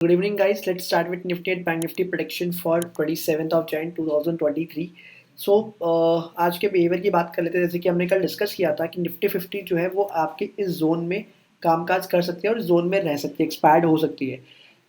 Good evening, guys. Let's start with Nifty and Bank Nifty prediction for 27th of Jan 2023. सो आज के behaviour की बात कर लेते हैं। जैसे कि हमने कल डिस्कस किया था कि निफ्टी 50 जो है वो आपके इस जोन में कामकाज कर सकती है और जोन में रह सकती है, एक्सपायर्ड हो सकती है।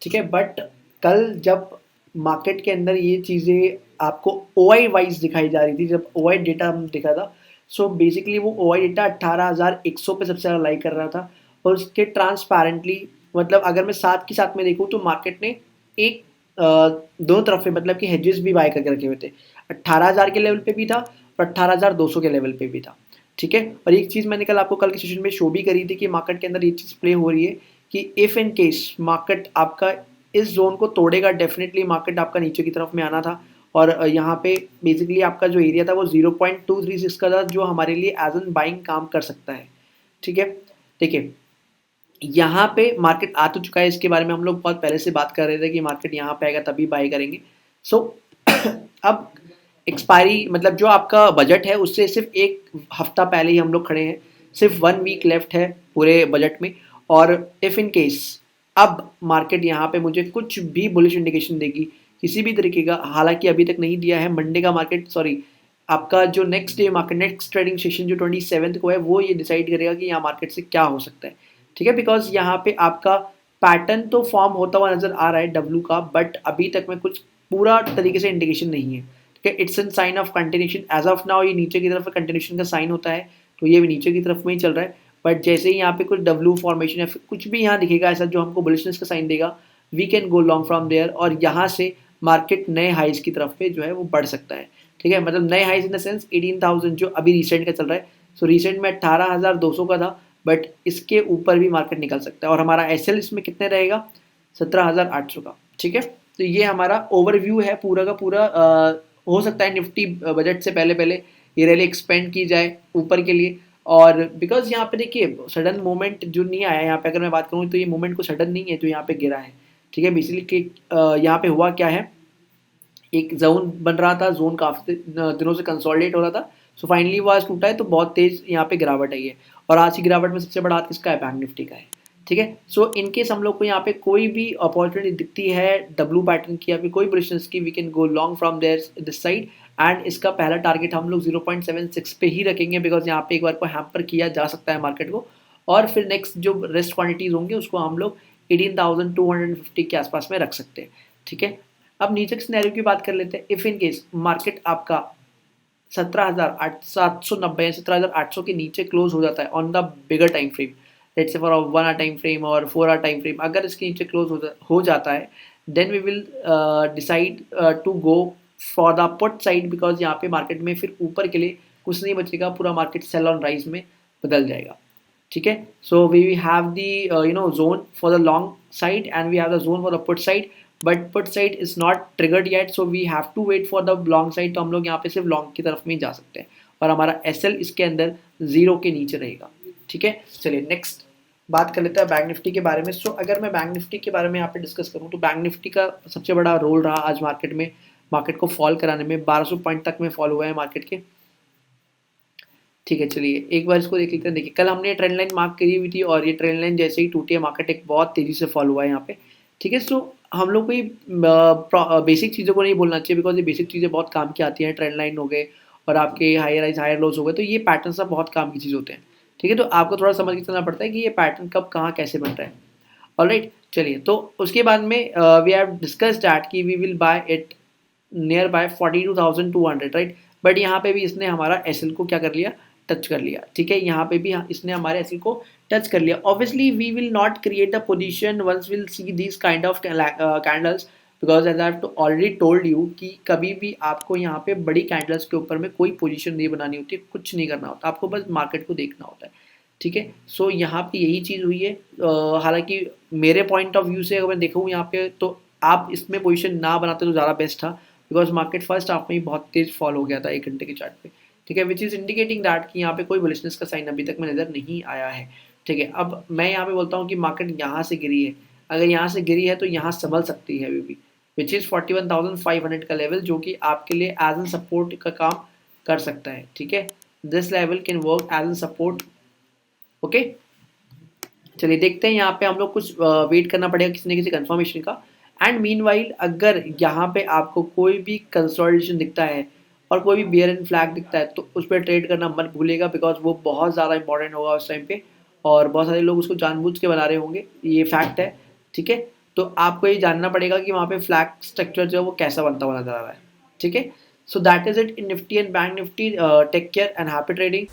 ठीक है, बट कल जब मार्केट के अंदर ये चीज़ें आपको OI वाइज दिखाई जा रही थी, जब OI डेटा हम दिखा था, सो बेसिकली वो OI डेटा 18,100 पे सबसे ज़्यादा लाइक कर रहा था। और उसके ट्रांसपेरेंटली मतलब अगर मैं साथ के साथ में देखूँ तो मार्केट ने एक दोनों तरफ पे मतलब कि हेजेस भी बाय करके रखे हुए थे। 18,000 के लेवल पे भी था और 18,200 के लेवल पे भी था। ठीक है, और एक चीज़ मैंने कल आपको कल के सेशन में शो भी करी थी कि मार्केट के अंदर ये चीज़ प्ले हो रही है कि इफ़ इन केस मार्केट आपका इस जोन को तोड़ेगा, डेफिनेटली मार्केट आपका नीचे की तरफ में आना था। और यहाँ पे बेसिकली आपका जो एरिया था वो 0.236 का था, जो हमारे लिए एज एन बाइंग काम कर सकता है। ठीक है, देखिए यहाँ पे मार्केट आ तो चुका है, इसके बारे में हम लोग बहुत पहले से बात कर रहे थे कि मार्केट यहाँ पे आएगा तभी बाय करेंगे। सो अब एक्सपायरी मतलब जो आपका बजट है उससे सिर्फ एक हफ्ता पहले ही हम लोग खड़े हैं, सिर्फ 1 वीक लेफ्ट है पूरे बजट में। और इफ़ इन केस अब मार्केट यहाँ पे मुझे कुछ भी बुलिश इंडिकेशन देगी किसी भी तरीके का, हालांकि अभी तक नहीं दिया है। मंडे का मार्केट सॉरी आपका जो next day market next trading session जो 27 को है वो ये डिसाइड करेगा कि यहाँ मार्केट से क्या हो सकता है। ठीक है, बिकॉज यहाँ पे आपका पैटर्न तो फॉर्म होता हुआ नजर आ रहा है डब्लू का, बट अभी तक में कुछ पूरा तरीके से इंडिकेशन नहीं है। ठीक है, it's an sign of continuation as of now. ये नीचे की तरफ कंटिन्यूशन का साइन होता है, तो ये भी नीचे की तरफ में ही चल रहा है। बट जैसे ही यहाँ पे कुछ डब्लू फॉर्मेशन या फिर कुछ भी यहाँ दिखेगा ऐसा जो हमको बुलिशनेस का साइन देगा, we can go long from there और यहाँ से मार्केट नए हाइज की तरफ पे जो है वो बढ़ सकता है। ठीक है, मतलब नए हाइज इन द सेंस 18,000 जो अभी रिसेंट का चल रहा है। सो रिसेंट में 18,200 का था, बट इसके ऊपर भी मार्केट निकल सकता है। और हमारा एसएल इसमें कितने रहेगा, 17,800 का। ठीक है, तो ये हमारा ओवरव्यू है पूरा का पूरा। हो सकता है निफ्टी बजट से पहले पहले ये रैली एक्सपेंड की जाए ऊपर के लिए। और बिकॉज यहाँ पे देखिए सडन मूवमेंट जो नहीं आया यहाँ पे, अगर मैं बात करूँ तो ये मूवमेंट को सडन नहीं है जो यहाँ पे गिरा है। ठीक है, बेसिकली यहाँ पे हुआ क्या है, एक जोन बन रहा था, जोन काफ़ी दिनों से कंसोलिडेट हो रहा था। सो फाइनली वो आज टूटा है, तो बहुत तेज़ यहाँ पे गिरावट आई है। और आज की गिरावट में सबसे बड़ा हाथ किसका है, बैंक निफ्टी का है। ठीक है, सो इनकेस हम लोग को यहाँ पे कोई भी अपॉर्चुनिटी दिखती है डब्लू पैटर्न की या फिर कोई पोजिशंस की, we can go long from there this side. And इसका पहला टारगेट हम लोग 0.76 पे ही रखेंगे, बिकॉज यहाँ पे एक बार को हैम्पर किया जा सकता है मार्केट को। और फिर नेक्स्ट जो रेस्ट क्वांटिटीज होंगे उसको हम लोग 18,250 के आसपास में रख सकते हैं। ठीक है, अब नीचे के सिनेरियो की बात कर लेते हैं। इफ इन केस मार्केट आपका 17,790 या 17,800 के नीचे क्लोज हो जाता है on the bigger time frame, let's say for 1 hour time frame और 4 आवर टाइम फ्रेम, अगर इसके नीचे क्लोज हो जाता है, then we will decide to go for the put side, because यहाँ पे मार्केट में फिर ऊपर के लिए कुछ नहीं बचेगा, पूरा मार्केट सेल ऑन राइज में बदल जाएगा। ठीक है, so we have the zone for the long side and we have the zone for the put side, but put side is not triggered yet, so we have to wait for the long side. तो हम लोग यहाँ पे सिर्फ long की तरफ में ही जा सकते हैं और हमारा एसएल इसके अंदर 0 के नीचे रहेगा। ठीक है, चलिए नेक्स्ट बात कर लेते हैं बैंक निफ्टी के बारे में। सो अगर मैं बैंक निफ्टी के बारे में यहाँ पे डिस्कस करूँ तो बैंक निफ्टी का सबसे बड़ा रोल रहा आज मार्केट में, मार्केट को फॉल कराने में। 1200 पॉइंट तक में फॉल हुआ है मार्केट के। ठीक है, चलिए एक बार इसको देख लेते हैं। देखिए कल हमने ट्रेंड लाइन मार्क करी हुई थी और ये ट्रेंड लाइन जैसे ही टूटी है मार्केट एक बहुत तेज़ी से फॉल हुआ है यहाँ पे। ठीक है, सो हम लोग को ये बेसिक चीज़ों को नहीं बोलना चाहिए, बिकॉज ये बेसिक चीज़ें बहुत काम की आती हैं। ट्रेंड लाइन हो गए और आपके हायर हाइज हायर लोज हो गए, तो ये पैटर्न सब बहुत काम की चीज़ होते हैं। ठीक है, तो आपको थोड़ा समझ के चलना पड़ता है कि ये पैटर्न कब कहाँ कैसे बन रहा है। ऑलराइट, चलिए तो उसके बाद में वी हैव डिस्कस दैट कि we will buy it near by 42,200, right. But यहाँ पे भी इसने हमारा एसएल को क्या कर लिया, टच कर लिया। ठीक है, यहाँ पे भी इसने हमारे एसएल को टच कर लिया। Obviously we will not create a position once will see this kind of candles, because as I have already told you कि कभी भी आपको यहाँ पे बड़ी कैंडल्स के ऊपर में कोई पोजीशन नहीं बनानी होती है, कुछ नहीं करना होता, आपको बस मार्केट को देखना होता है। ठीक है, सो यहाँ पे यही चीज़ हुई है। हालांकि मेरे पॉइंट ऑफ व्यू से अगर मैं देखूँ यहाँ पे, तो आप इसमें पोजीशन ना बनाते तो ज़्यादा बेस्ट था, बिकॉज मार्केट फर्स्ट हाफ में ही बहुत तेज फॉल हो गया था 1 घंटे के चार्ट पे। ठीक है, विच इज़ इंडिकेटिंग दैट कि यहाँ पे कोई बुलिशनेस का साइन अभी तक में नज़र नहीं आया है। ठीक है, अब मैं यहाँ पे बोलता हूँ कि मार्केट यहाँ से गिरी है, अगर यहाँ से गिरी है तो यहाँ संभल सकती है अभी भी, विच इज़ 41,500 का लेवल, जो कि आपके लिए एज एन सपोर्ट का काम कर सकता है। ठीक है, this level can work as an support. Okay, चलिए देखते हैं, यहाँ पे हम लोग कुछ वेट करना पड़ेगा किसी न किसी कंफर्मेशन का। एंड मीनवाइल अगर यहाँ पे आपको कोई भी कंसोलिडेशन दिखता है और कोई भी बियर एंड फ्लैग दिखता है तो उस पर ट्रेड करना मत भूलिएगा, बिकॉज वो बहुत ज़्यादा इंपॉर्टेंट होगा उस टाइम पे और बहुत सारे लोग उसको जानबूझ के बना रहे होंगे, ये फैक्ट है। ठीक है, तो आपको ये जानना पड़ेगा कि वहाँ पे फ्लैग स्ट्रक्चर जो है वो कैसा बनता हुआ नजर आ रहा है। ठीक है, so that is it in Nifty and bank Nifty. Take care and happy trading.